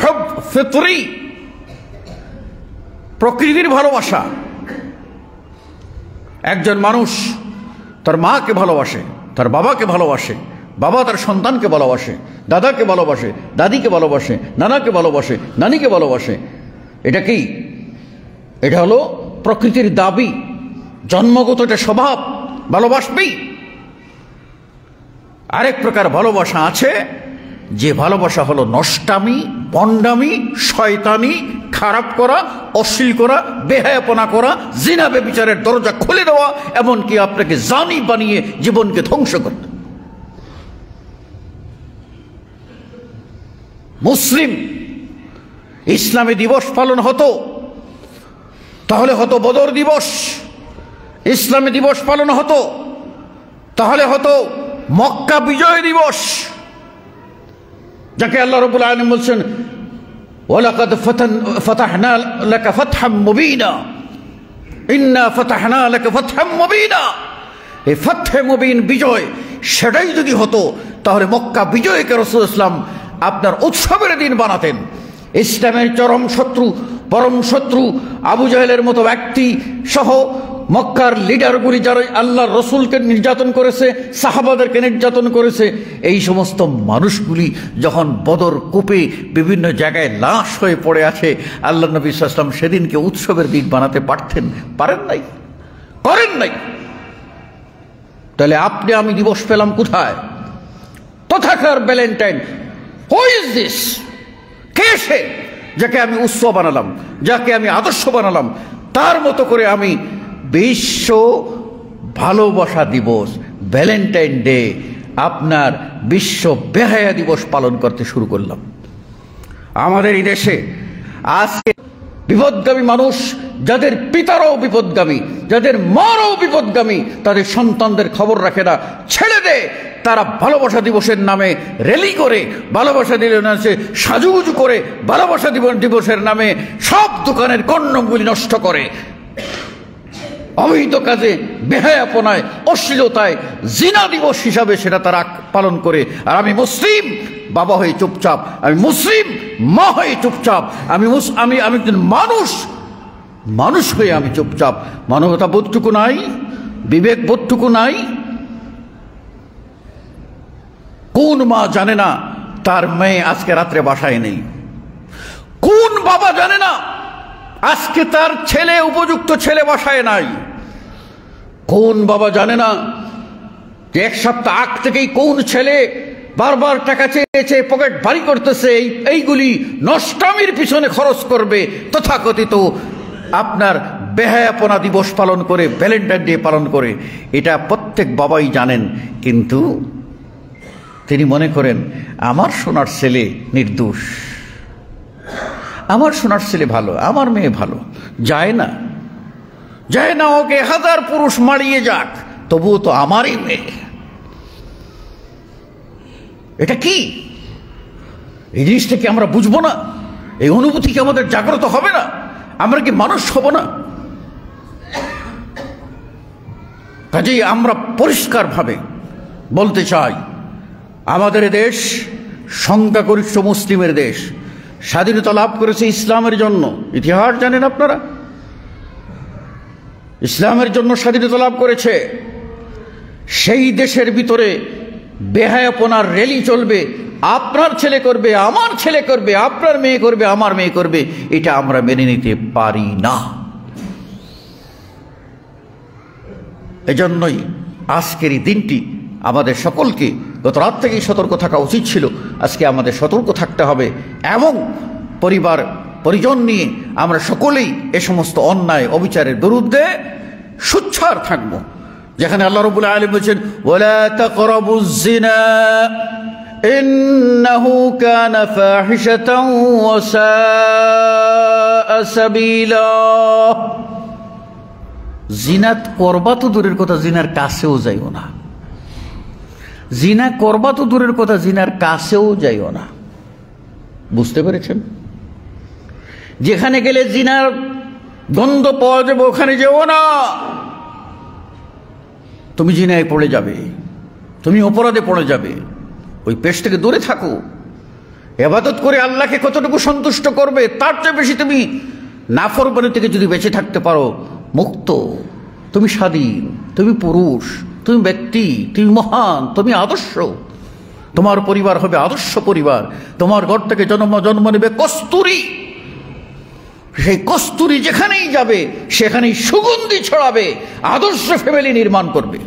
হুব ফিতরি, প্রকৃতির ভালোবাসা। একজন মানুষ তার মাকে ভালোবাসে, তার বাবাকে ভালোবাসে, বাবা তার সন্তানকে ভালোবাসে, দাদাকে ভালোবাসে, দাদিকে ভালোবাসে, নানাকে ভালোবাসে, নানিকে ভালোবাসে। এটা কি? এটা হলো প্রকৃতির দাবি, জন্মগত একটা স্বভাব, ভালোবাসবেই। আরেক প্রকার ভালোবাসা আছে, যে ভালোবাসা হলো নষ্টামি, বন্ডামি, শয়তানি, খারাপ করা, অশ্লীল করা, বেহায়াপনা করা, জিনা ব্যভিচারের দরজা খুলে দেওয়া, এমনকি আপনাকে জানি বানিয়ে জীবনকে ধ্বংস করতে। মুসলিম ইসলামী দিবস পালন হতো তাহলে হতো বদর দিবস, ইসলামী দিবস পালন হতো, তাহলে হতো মক্কা বিজয় দিবস, যাকে আল্লাহ রাব্বুল আলামিন বলছেন ওয়ালাকাদ ফাতাহনা লাকা ফাতহাম মুবিনা, ইন্না ফাতাহনা লাকা ফাতহাম মুবিনা। এই ফাতহে মুবিন বিজয়, সেটাই যদি হতো তাহলে মক্কা বিজয়কে রাসূলুল্লাহ সাল্লাল্লাহু আলাইহি ওয়াসাল্লাম আপনার উৎসবের দিন বানাতেন। ইসলামের চরম শত্রু, পরম শত্রু আবু জাহেলের মতো ব্যক্তি সহ মক্কার লিডারগুলি যারা আল্লাহর রসুলকে নির্যাতন করেছে, সাহাবাদেরকে নির্যাতন করেছে, এই সমস্ত মানুষগুলি যখন বদর কূপে বিভিন্ন জায়গায় লাশ হয়ে পড়ে আছে, আল্লাহ নবী সাল্লাল্লাহু আলাইহি ওয়াসাল্লাম সেদিনকে উৎসবের দিন বানাতে পারতেন? পারেন নাই, করেন নাই। তাহলে আপনি আমি দিবস পেলাম কোথায়? তথাকার ভ্যালেন্টাইন। Who is this? কে সে যাকে আমি উৎসব বানালাম, যাকে আমি আদর্শ বানালাম, তার মতো করে আমি বিশ্ব ভালোবাসা দিবস, ভ্যালেন্টাইন ডে, আপনার বিশ্ব বেহায়া দিবস পালন করতে শুরু করলাম। আমাদের এই দেশে আজকে বিপদগামী মানুষ, যাদের পিতারাও বিপদগামী, যাদের মারাও বিপদগামী, তাদের সন্তানদের খবর রাখে না, ছেড়ে দেয়। তারা ভালোবাসা দিবসের নামে র্যালি করে, ভালোবাসা দিবসে সাজুগুজু করে, ভালোবাসা দিবসের নামে সব দোকানের কন্ডমগুলি নষ্ট করে, অবৈধ কাজে, বেহায়াপনায়, অশ্লীলতায়, জিনা দিবস হিসাবে সেটা তারা পালন করে। আর আমি মুসলিম বাবা হয়ে চুপচাপ, আমি মুসলিম মা হয়ে চুপচাপ, আমি একজন মানুষ হয়ে আমি চুপচাপ। মানবতা বোধটুকু নাই, বিবেক বোধটুকু নাই? কোন মা জানে না তার মেয়ে আজকে রাত্রে বাসায় নেই? কোন বাবা জানে না আজকে তার ছেলে, উপযুক্ত ছেলে বাসায় নাই? কোন বাবা জানে না যে এক সপ্তাহ আগ থেকেই কোন ছেলে বারবার টাকা চেয়েছে, পকেট ভারী করতেছে, এইগুলি নষ্টামির পিছনে খরচ করবে, তথাকথিত আপনার বেহায়াপনা দিবস পালন করে, ভ্যালেন্টাইন ডে পালন করে। এটা প্রত্যেক বাবাই জানেন, কিন্তু তিনি মনে করেন আমার সোনার ছেলে নির্দোষ, আমার সোনার ছেলে ভালো, আমার মেয়ে ভালো। যায় না, ওকে 1000 পুরুষ মারিয়ে যাক, তবুও তো আমারই মেয়ে। এটা কি? এই জিনিসটা কি আমরা বুঝবো না? এই অনুভূতি কি আমাদের জাগ্রত হবে না? আমরা কি মানুষ হব না? কাজেই আমরা পরিষ্কারভাবে বলতে চাই, আমাদের দেশ সংখ্যাগরিষ্ঠ মুসলিমের দেশ, স্বাধীনতা লাভ করেছে ইসলামের জন্য। ইতিহাস জানেন আপনারা? ইসলামের জন্য স্বাধীনতা লাভ করেছে। সেই দেশের ভিতরে বেহায়াপনার র্যালি চলবে, আপনার ছেলে করবে, আমার ছেলে করবে, আপনার মেয়ে করবে, আমার মেয়ে করবে, এটা আমরা মেনে নিতে পারি না। এজন্যই আজকের এই দিনটি আমাদের সকলকে গত রাত থেকেই সতর্ক থাকা উচিত ছিল। আজকে আমাদের সতর্ক থাকতে হবে এবং পরিবার পরিজন নিয়ে আমরা সকলেই এ সমস্ত অন্যায় অবিচারের বিরুদ্ধে সোচ্চার থাকব। যেখানে আল্লাহ রাব্বুল আলামিন বলেছেন ওয়ালা তাকরাবুজ জিনা ইন্নাহু কানা ফাহিশাতান ওয়া সাআ সাবিলা। জিনাত করবা তো দূরের কথা, জিনার কাছেও যাইও না। জিনা করবা তো দূরের কথা, জিনার কাছেও যাইও না। বুঝতে পেরেছেন? যেখানে গেলে জিনার গন্ধ পাওয়া যাবে ওখানে যেও না। তুমি জিনায় পড়ে যাবে, তুমি অপরাধে পড়ে যাবে। ওই পেশ থেকে দূরে থাকো। ইবাদত করে আল্লাহকে কতটুকু সন্তুষ্ট করবে তার চেয়ে বেশি তুমি নাফরমানি থেকে যদি বেঁচে থাকতে পারো, মুক্ত, তুমি স্বাধীন, তুমি পুরুষ, তুমি ব্যক্তি, তুমি মহান, তুমি আদর্শ। তোমার পরিবার হবে আদর্শ পরিবার। তোমার ঘর থেকে জন্ম নেবে কস্তুরী। সেই কস্তুরী যেখানেই যাবে সেখানেই সুগন্ধি ছড়াবে, আদর্শ ফ্যামিলি নির্মাণ করবে।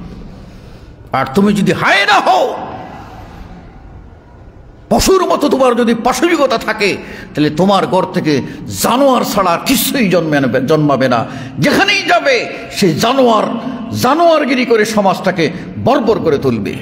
আর তুমি যদি হায়না হও, পশুর মতো তোমার যদি পাশবিকতা থাকে, তাহলে তোমার ঘর থেকে জানোয়ার ছাড়া কিছুই জন্মাবে না। যেখানেই যাবে সেই জানোয়ারগিরি করে সমাজটাকে বর্বর করে তুলবে।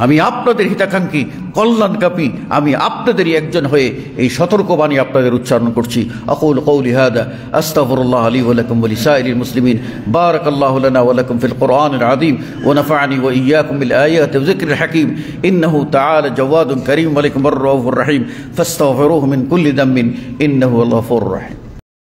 আমি আপনাদের হিতাকাঙ্ক্ষী কল্যাণকামী আমি আপনাদেরই একজন হয়ে এই সতর্কবাণী আপনাদের উচ্চারণ করছি। আকুলু কওলি হাদা আস্তাগফিরুল্লাহ লি ওয়া লাকুম ওয়া লিসাইরিল মুসলিমিন বারাকাল্লাহু লানা ওয়া লাকুম ফিল কুরআনিল আযীম ওয়া নাফা'নি ওয়া ইয়্যাকুম বিল আয়াতি ওয়া যিকরিল হাকীম ইন্নাহু তাআলা জাওয়াদুন কারীম ওয়া লাকুম আর রাউফুর রহিম ফাস্তাগফিরুহু মিন কুল্লি দাম্বিন ইন্নাহু আল গফুরুর রহিম।